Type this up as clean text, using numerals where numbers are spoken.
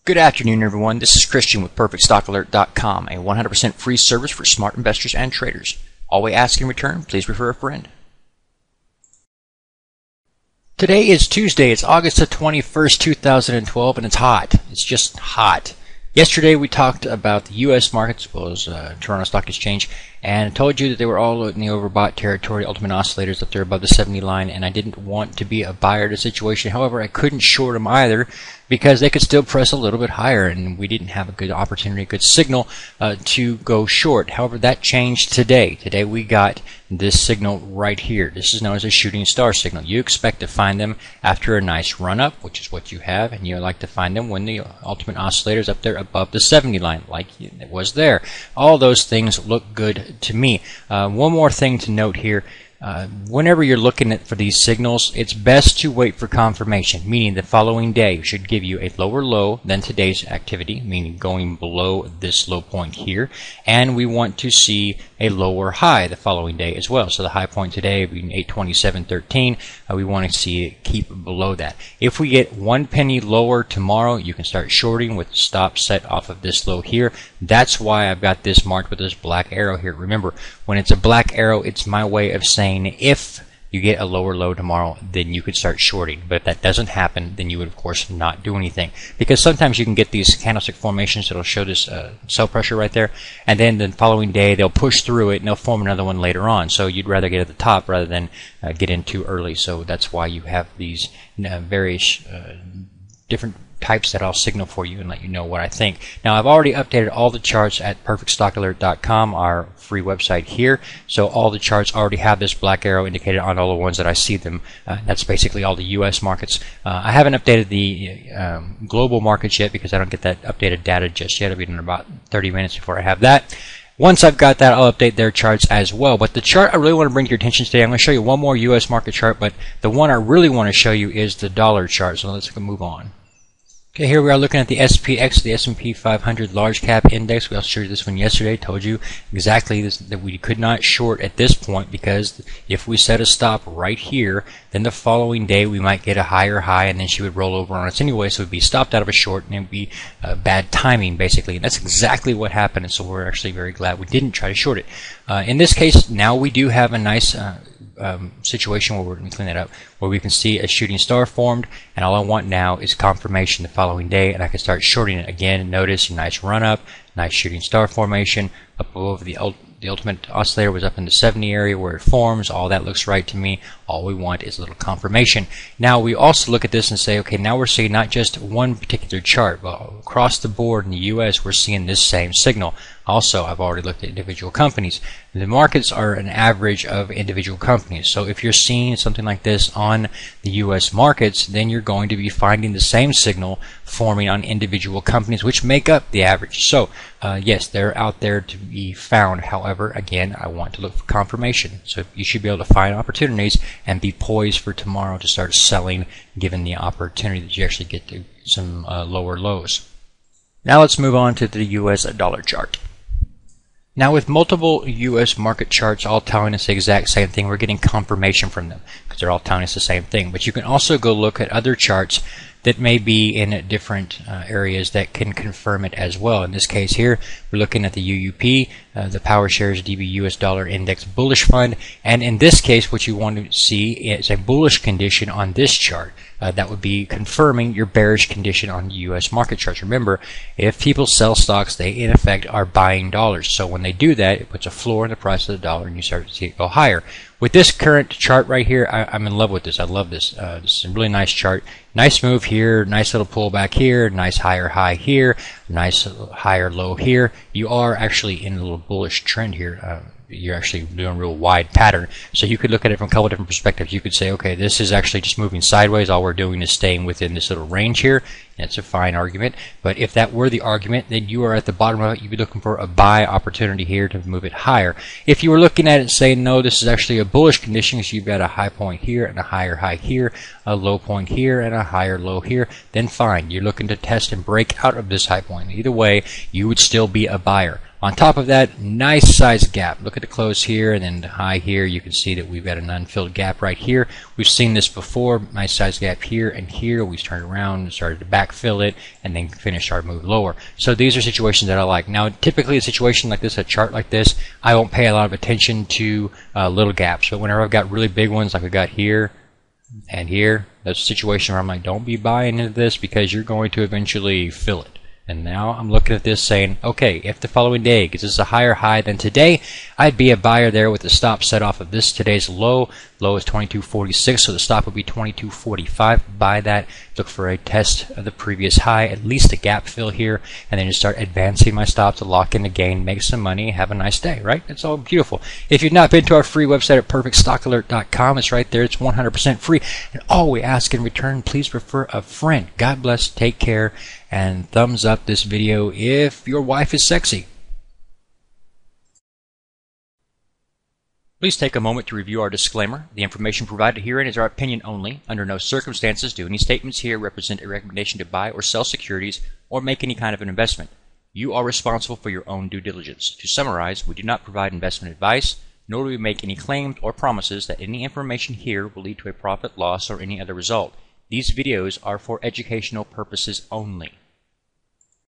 Good afternoon, everyone. This is Christian with PerfectStockAlert.com, a 100% free service for smart investors and traders. All we ask in return, please refer a friend. Today is Tuesday. It's August the 21st, 2012, and it's hot. It's just hot. Yesterday we talked about the U.S. markets, as well as Toronto Stock Exchange, and told you that they were all in the overbought territory, ultimate oscillators up there above the 70 line, and I didn't want to be a buyer in a situation. However, I couldn't short them either because they could still press a little bit higher, and we didn't have a good opportunity, a good signal to go short. However, that changed today. Today we got this signal right here. This is known as a shooting star signal. You expect to find them after a nice run-up, which is what you have, and you like to find them when the ultimate oscillator is up there above the 70 line, like it was there. All those things look good to me. One more thing to note here. Whenever you're looking for these signals, it's best to wait for confirmation, meaning the following day should give you a lower low than today's activity, meaning going below this low point here, and we want to see a lower high the following day as well. So the high point today being 827.13, we want to see it keep below that. If we get 1 penny lower tomorrow, you can start shorting with stop set off of this low here. That's why I've got this marked with this black arrow here. Remember, when it's a black arrow, it's my way of saying if you get a lower low tomorrow, then you could start shorting. But if that doesn't happen, then you would, of course, not do anything. Because sometimes you can get these candlestick formations that'll show this sell pressure right there, and then the following day they'll push through it and they'll form another one later on. So you'd rather get at the top rather than get in too early. So that's why you have these various different types that I'll signal for you and let you know what I think. Now, I've already updated all the charts at PerfectStockAlert.com, our free website here. So all the charts already have this black arrow indicated on all the ones that I see them. That's basically all the U.S. markets. I haven't updated the global markets yet because I don't get that updated data just yet. It'll be in about 30 minutes before I have that. Once I've got that, I'll update their charts as well. But the chart I really want to bring to your attention today, I'm going to show you one more U.S. market chart, but the one I really want to show you is the dollar chart. So let's move on. Okay, here we are looking at the SPX, the S&P 500 large cap index. We also showed you this one yesterday. Told you exactly this, that we could not short at this point because if we set a stop right here, then the following day we might get a higher high and then she would roll over on us anyway, so we'd be stopped out of a short and it would be bad timing basically. And that's exactly what happened, and so we're actually very glad we didn't try to short it. In this case, now we do have a nice situation where let me clean that up, where we can see a shooting star formed, and all I want now is confirmation the following day, and I can start shorting it again. Notice a nice run up, nice shooting star formation up above the ultimate oscillator was up in the 70 area where it forms. All that looks right to me. All we want is a little confirmation. Now we also look at this and say, okay, now we're seeing not just one particular chart, but across the board in the U.S. we're seeing this same signal. Also, I've already looked at individual companies. The markets are an average of individual companies. So if you're seeing something like this on the U.S. markets, then you're going to be finding the same signal forming on individual companies, which make up the average. So yes, they're out there to be found. However, again, I want to look for confirmation. So you should be able to find opportunities and be poised for tomorrow to start selling, given the opportunity that you actually get to some lower lows. Now let's move on to the U.S. dollar chart. Now, with multiple U.S. market charts all telling us the exact same thing, we're getting confirmation from them because they're all telling us the same thing. But you can also go look at other charts that may be in different areas that can confirm it as well. In this case here, we're looking at the UUP, the PowerShares DB US Dollar Index Bullish Fund, and in this case what you want to see is a bullish condition on this chart. That would be confirming your bearish condition on U.S. market charts. Remember, if people sell stocks, they in effect are buying dollars. So when they do that, it puts a floor in the price of the dollar and you start to see it go higher. With this current chart right here, I'm in love with this. I love this. This is a really nice chart. Nice move here, nice little pullback here, nice higher high here, nice higher low here. You are actually in a little bullish trend here. You're actually doing a real wide pattern. So you could look at it from a couple different perspectives. You could say, okay, this is actually just moving sideways. All we're doing is staying within this little range here. That's a fine argument. But if that were the argument, then you are at the bottom of it. You'd be looking for a buy opportunity here to move it higher. If you were looking at it and saying, no, this is actually a bullish condition, so you've got a high point here and a higher high here, a low point here and a higher low here, then fine. You're looking to test and break out of this high point. Either way, you would still be a buyer. On top of that, nice size gap. Look at the close here and then the high here. You can see that we've got an unfilled gap right here. We've seen this before. Nice size gap here and here. We've turned around and started to backfill it and then finish our move lower. So these are situations that I like. Now, typically a situation like this, a chart like this, I won't pay a lot of attention to little gaps. But whenever I've got really big ones like we got here and here, that's a situation where I'm like, don't be buying into this because you're going to eventually fill it. And now I'm looking at this saying, okay, if the following day gets us a higher high than today, I'd be a buyer there with the stop set off of this today's low. Low is 22.46, so the stop would be 22.45. Buy that. Look for a test of the previous high, at least a gap fill here, and then just start advancing my stop to lock in the gain, make some money, have a nice day, right? It's all beautiful. If you've not been to our free website at perfectstockalert.com, it's right there. It's 100% free. And all we ask in return, please refer a friend. God bless, take care, and thumbs up this video if your wife is sexy. Please take a moment to review our disclaimer. The information provided herein is our opinion only. Under no circumstances do any statements here represent a recommendation to buy or sell securities or make any kind of an investment. You are responsible for your own due diligence. To summarize, we do not provide investment advice, nor do we make any claims or promises that any information here will lead to a profit, loss, or any other result. These videos are for educational purposes only.